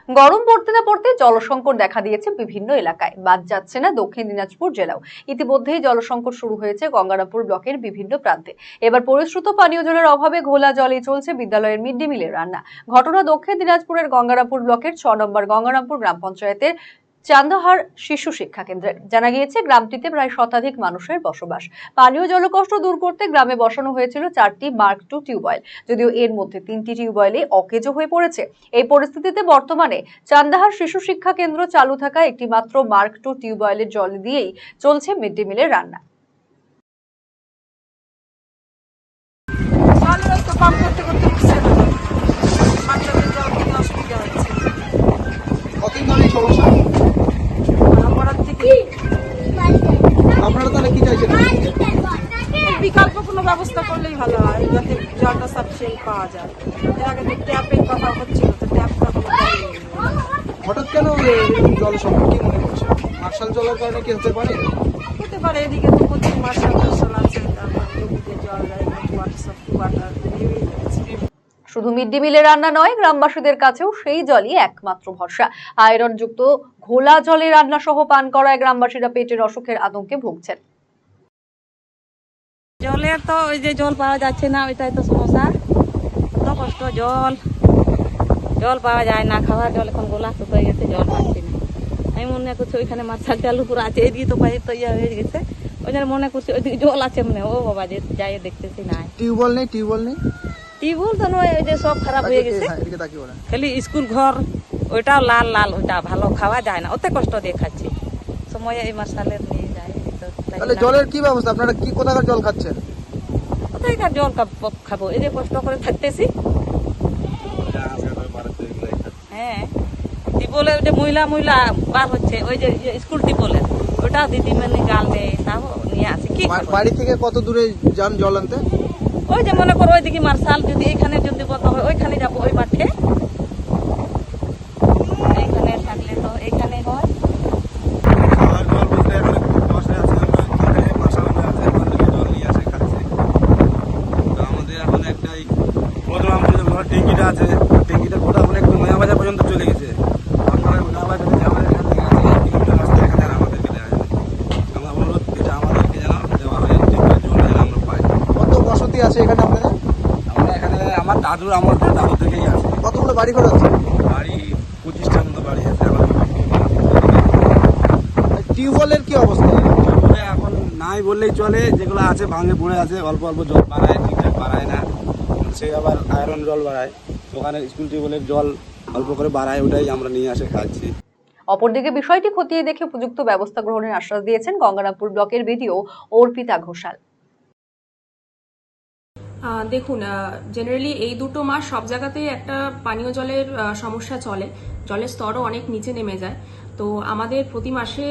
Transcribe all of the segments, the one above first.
গরম পড়তে না পড়তে জলসংকট দেখা দিয়েছে বিভিন্ন এলাকায়, বাদ যাচ্ছে না দক্ষিণ দিনাজপুর জেলাও। ইতিমধ্যেই জলসংকট শুরু হয়েছে গঙ্গারামপুর ব্লকের বিভিন্ন প্রান্তে। এবার পরিশ্রুত পানীয় জলের অভাবে ঘোলা জলে চলছে বিদ্যালয়ের মিড ডে মিলের রান্না। ঘটনা দক্ষিণ দিনাজপুরের গঙ্গারামপুর ব্লকের ৬ নম্বর গঙ্গারামপুর গ্রাম পঞ্চায়েতের চান্দাহার শিশু শিক্ষা কেন্দ্রে। জানা গিয়েছে গ্রামটিতে প্রায় শতাধিক মানুষের বসবাস। পানীয় জলকষ্ট দূর করতে গ্রামে বসানো হয়েছিল 4টি মার্ক 2 টিউবওয়েল, যদিও এর মধ্যে 3টি টিউবওয়েলে অকেজো হয়ে পড়েছে। এই পরিস্থিতিতে বর্তমানে চান্দাহার শিশু শিক্ষা কেন্দ্র চালু থাকা একটি মাত্র মার্ক 2 টিউবওয়েলের জল দিয়েই চলছে মিড ডে মিলের রান্না। আপনারা তাহলে কি চাইছেন? বিকল্প কোনো ব্যবস্থা করলেই ভালো হয়, যাতে জলটা সাফিসিয়েন্ট পাওয়া যায়। এর আগে তো ট্যাপের কথা হচ্ছিল, তো ট্যাপটা হঠাৎ কেন জল সংকট কি মনে করছে? মার্শাল জলের কারণে কি হতে পারে? হতে পারে। এদিকে তো প্রচুর মার্শাল টার্শাল আছে, তারপর জমিতে জল যায়, ওয়াটার। শুধু মিড ডে মিলের রান্না নয়, গ্রামবাসীদের কাছেও সেই জলই একমাত্র ভরসা। আয়রন যুক্ত ঘোলা জলে রান্না সহ পান করায় গ্রামবাসীরা পেটের অসুখের আতঙ্কে ভুগছেন। জলের তো ওই যে জল পাওয়া যাচ্ছে না, ওইটাই তো সমস্যা। কত কষ্ট, জল পাওয়া যায় না, খাওয়ার জল এখন গোলা হয়ে গেছে, জল পাচ্ছি না। আমি মনে করছি ওইখানে মার্শাল চালু করে আছে, এদিকে তো পাইপ তো ইয়ে হয়ে গেছে, ওই জন্য মনে করছি ওইদিকে জল আছে মনে। ও বাবা, যে যাই দেখতেছি না, টিউবওয়েল নেই। টিউবওয়েল তো নয়, ওই যে সব খারাপ হয়ে গেছে। খালি স্কুল ঘর ওইটাও লাল লাল, ওইটা ভালো খাওয়া যায় না, ওতে কষ্ট দিয়ে খাচ্ছি। সময় এই মার্শালের নিয়ে যায়। তাহলে জলের কি ব্যবস্থা? আপনারা কি কোথাকার জল খাচ্ছেন? কোথাকার জল খাবো? এই যে কষ্ট করে থাকতেছি। হ্যাঁ, টিপলে ওই যে মহিলা বার হচ্ছে, ওই যে স্কুল টিপলে ওটাও দিদিমণি গাল দেয়, তাও নিয়ে আসি। কি বাড়ি থেকে কত দূরে যান জল আনতে? ওই যে মনে করো ওইদিকে মার্শাল, যদি এখানে যদি কথা হয় ওইখানে যাবো, ওই মাঠে। এইখানে থাকলে তো এইখানে হয়। ট্যাঙ্কিটা আছে, ট্যাঙ্কিটা কোথাও অনেক নয়া বাজার পর্যন্ত চলে গেছে। নয়া বাজারে যে আমাদের এখান থেকে আছে 1 কিলোমিটার রাস্তা, এখানে আর আমাদেরকে দেওয়া যাবে। আমরা অনুরোধ করছি আমাদেরকে যেন দেওয়া হয়, ট্যাঙ্কির জল যেন আমরা পাই। কত বসতি আছে এখানে আপনাদের? আমরা এখানে আমার দাদু থেকেই আছে। কতগুলো বাড়ি ঘর আছে? বাড়ি 25টার মতো বাড়ি আছে। টিউবওয়েলের কি অবস্থা? এখন নাই বললেই চলে, যেগুলো আছে ভাঙে পড়ে আছে, অল্প অল্প জল বাড়ায়, ঠিকঠাক বাড়ায় না। সে আবার আয়রন জল বাড়ায়, ওখানে স্কুল টিউবওয়েলের জল অল্প করে বাড়ায়, ওটাই আমরা নিয়ে আসে খাচ্ছি। অপরদিকে বিষয়টি খতিয়ে দেখে উপযুক্ত ব্যবস্থা গ্রহণের আশ্বাস দিয়েছেন গঙ্গারামপুর ব্লকের বিডিও অর্পিতা ঘোষাল। দেখুন, জেনারেলি এই দুটো মাস সব জায়গাতেই একটা পানীয় জলের সমস্যা চলে, জলের স্তরও অনেক নিচে নেমে যায়। তো আমাদের প্রতি মাসে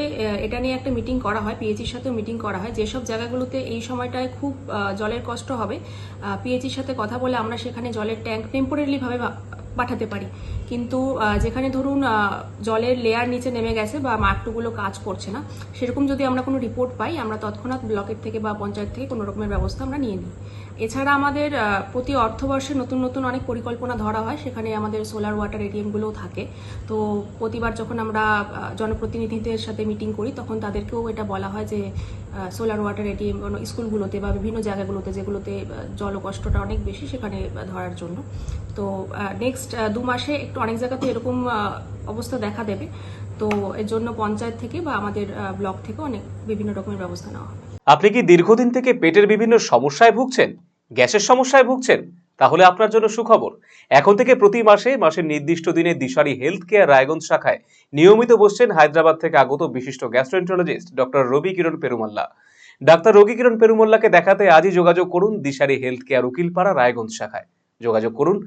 এটা নিয়ে একটা মিটিং করা হয়, পিএইচির সাথেও মিটিং করা হয়। যেসব জায়গাগুলোতে এই সময়টায় খুব জলের কষ্ট হবে, পিএইচির সাথে কথা বলে আমরা সেখানে জলের ট্যাঙ্ক টেম্পোরারিলি ভাবে পাঠাতে পারি। কিন্তু যেখানে ধরুন জলের লেয়ার নিচে নেমে গেছে বা মার্কটুগুলো কাজ করছে না, সেরকম যদি আমরা কোনো রিপোর্ট পাই, আমরা তৎক্ষণাৎ ব্লকের থেকে বা পঞ্চায়েত থেকে কোনো রকমের ব্যবস্থা আমরা নিয়ে নিই। এছাড়া আমাদের প্রতি অর্থবর্ষে নতুন নতুন অনেক পরিকল্পনা ধরা হয়, সেখানে আমাদের সোলার ওয়াটার এটিএমগুলোও থাকে। তো প্রতিবার যখন আমরা জনপ্রতিনিধিদের সাথে মিটিং করি, তখন তাদেরকেও এটা বলা হয় যে সোলার ওয়াটার এটিএম স্কুলগুলোতে বা বিভিন্ন জায়গাগুলোতে যেগুলোতে জলকষ্টটা অনেক বেশি, সেখানে ধরার জন্য। তো নেক্সট 2 মাসে একটু অনেক জায়গাতে এরকম অবস্থা দেখা দেবে। তো এর জন্য পঞ্চায়েত থেকে বা আমাদের ব্লক থেকে অনেক বিভিন্ন রকমের ব্যবস্থা নেওয়া হবে। আপনি কি দীর্ঘদিন থেকে পেটের বিভিন্ন সমস্যায় ভুগছেন, গ্যাসের সমস্যায় ভুগছেন? তাহলে আপনার জন্য সুখবর। এখন থেকে প্রতি মাসের নির্দিষ্ট দিনে দিশারি হেলথ কেয়ার রায়গঞ্জ শাখায় নিয়মিত বসছেন হায়দ্রাবাদ থেকে আগত বিশিষ্ট গ্যাস্ট্রোএন্টারোলজিস্ট ডক্টর রবি কিরণ পেরুমাল্লা। ডাক্তার রবি কিরণ পেরুমাল্লাকে দেখাতে আজই যোগাযোগ করুন দিশারি হেলথ কেয়ার উকিলপাড়া রায়গঞ্জ শাখায়। যোগাযোগ করুন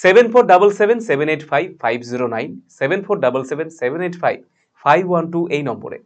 7477785509, 7477785512 এই নম্বরে।